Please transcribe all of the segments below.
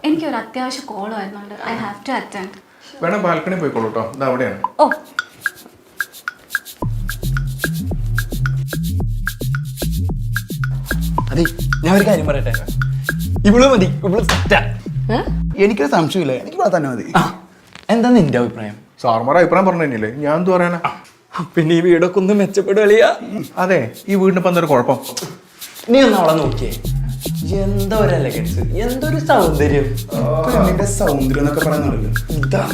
എനിക്കൊരു അത്യാവശ്യ കോൾ വരുന്നുണ്ട്. I have to attend. വേണം ബാൽക്കണി പോയിക്കോളൂ കേട്ടോ. ഇത് അവിടെയാണ്. ഓ അതെ, ഞാൻ ഒരു കാര്യം പറയട്ടെ. ഇവള് മതി, ഇവള് സെറ്റാ. എനിക്കൊരു സംശയമില്ല, എനിക്ക് ഇവിടെ തന്നെ മതി. എന്താ നിന്റെ അഭിപ്രായം? സാറുമാർ അഭിപ്രായം പറഞ്ഞു കഴിഞ്ഞില്ലേ, ഞാൻ എന്ത് പറയാനാ? പിന്നെ ഈ വീടൊക്കെ ഒന്ന് മെച്ചപ്പെടുകയാ. അതെ, ഈ വീടിനിപ്പോ എന്തൊരു കുഴപ്പം? നീ ഒന്ന് അവളെ നോക്കിയേ. എന്താ ഒരു എലഗൻസ്, എന്തൊരു സൗന്ദര്യം. പെണ്ണിന്റെ സൗന്ദര്യം എന്നൊക്കെ പറയുന്നുണ്ടല്ലോ, ഇതാ.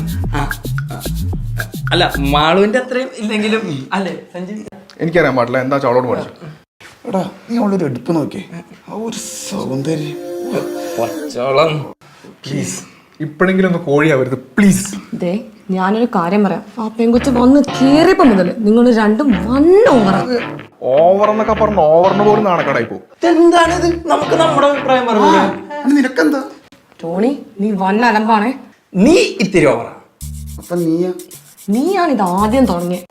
അല്ല, മാളുവിന്റെ അത്രയും ഇല്ലെങ്കിലും അല്ലേ സഞ്ജയ്? എനിക്കറിയാൻ പാടില്ല, എന്താ ചോളോട് പഠിച്ചു. എടാ, നീ അവളൊരു എടുപ്പ് നോക്കിയേ, ആ ഒരു സൗന്ദര്യം. പ്ലീസ് ഇപ്പോഴെങ്കിലും ഒന്ന് കോഴിയാവരുത് പ്ലീസ്. ദേ, ഞാനൊരു കാര്യം പറയാം. ആ പെൺകുച്ച് വന്ന് കേറിയപ്പോ മുതൽ നിങ്ങൾ രണ്ടും ഓവർ എന്നൊക്കെ പറഞ്ഞ ഓവറിന് പോലും നാണക്കടായി പോകും. എന്താണിത്? നമുക്ക് നമ്മുടെ അഭിപ്രായം പറഞ്ഞു. നിനക്കെന്താ ടോണി, നീ വൻ അലമ്പാണേ. നീ ഇത്തിരി ഓവറാ. അപ്പൊ നീയാ? നീയാണ് ഇത് ആദ്യം തുടങ്ങിയത്.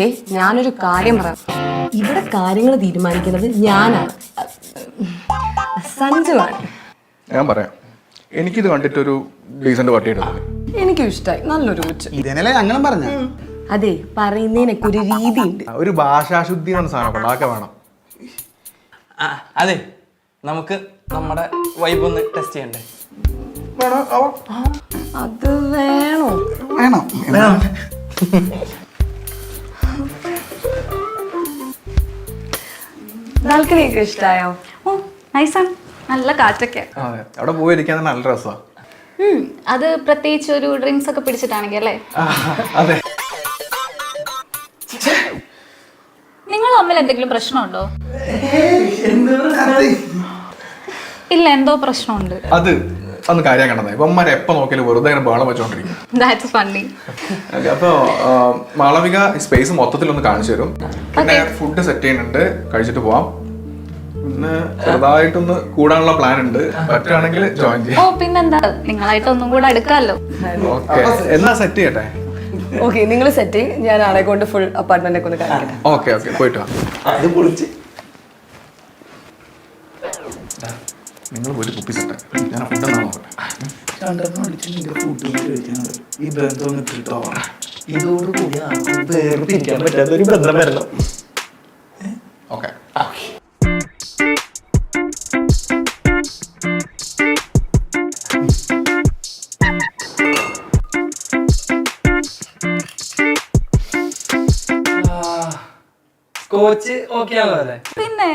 ഏ, ഞാനൊരു കാര്യം പറയാം. ഇവിടെ കാര്യങ്ങൾ തീരുമാനിക്കുന്നത് ഞാനാണ്, സഞ്ജുവാണ്. ഞാൻ പറയാം, എനിക്കിത് കണ്ടിട്ടൊരു ഡീസന്റ് പാർട്ടി എടുക്കുന്നത്. എനിക്കും ഇഷ്ടമായി, നല്ലൊരു കൊച്ച്. ഇതേനല്ലേ ഞങ്ങളും പറഞ്ഞ. അതെ, പറയുന്നതിനൊക്കെ ഒരു രീതിയുണ്ട്. ഒരു ഭാഷാശുദ്ധി എന്ന സാധനം അതൊക്കെ വേണം. അതെ, നമുക്ക് നമ്മുടെ വൈബ് ഒന്ന് ടെസ്റ്റ് ചെയ്യണ്ടേ? അത് വേണോ? വേണോ? ബാൽക്കണിയൊക്കെ ഇഷ്ടായോ? ഓ നൈസാണ്, നല്ല കാറ്റൊക്കെ. അതെ, അവിടെ പോയിരിക്കാൻ നല്ല രസമാണ്. അത് പ്രത്യേകിച്ച് ഒരു ഡ്രിങ്ക്സ് ഒക്കെ പിടിച്ചിട്ടാണെങ്കിൽ അല്ലേ? അതെ. നിങ്ങൾ തമ്മിൽ എന്തെങ്കിലും പ്രശ്നമുണ്ടോ? ഇല്ല, എന്തോ പ്രശ്നമുണ്ട്. അത് അന്ന് കാര്യം കണ്ടത് ഇവന്മാരെ എപ്പോ നോക്കിയാലും വെറുതെ ഇങ്ങനെ ബഹളം വെച്ചോണ്ടിരിക്കും. That's funny. അപ്പൊ മാളവിക സ്പേസ് മൊത്തത്തിൽ ഒന്ന് കാണിച്ചു തരും. പിന്നെ ഫുഡ് സെറ്റ് ചെയ്യുന്നുണ്ട്, കഴിച്ചിട്ട് പോവാം. പിന്നെ ചെറുതായിട്ടൊന്ന് കൂടാനുള്ള പ്ലാൻ ഉണ്ട്, പറ്റുകയാണെങ്കിൽ ജോയിൻ ചെയ്യാം. ഓ പിന്നെന്താ, നിങ്ങളായിട്ട് ഒന്നും കൂടെ എടുക്കാമല്ലോ. ഓക്കെ, എന്നാ സെറ്റ് ചെയ്യട്ടെ? ഓക്കെ, നിങ്ങൾ സെറ്റ് ചെയ്യും, ഞാൻ ആളെ കൊണ്ട് ഫുൾ അപ്പാർട്ട്മെന്റ് ഒക്കെ ഒന്ന് കാണിക്കട്ടെ. ഓക്കെ ഓക്കെ, പോയിട്ട് വാ. അത് പൊളിച്ച് നിങ്ങൾ പോയിട്ട് കുപ്പി സെറ്റ്. ഞാൻ ഫുഡ് എന്നാ നോക്കട്ടെ. ഈ ബന്ധം കിട്ടോ? ഇതോടുകൂടി വേർതിരിക്കാൻ പറ്റാത്ത ഒരു ബന്ധം വരണം. ഓക്കെ. കോച്ച് ഓക്കെ ആണോ? അല്ലേ പിന്നെ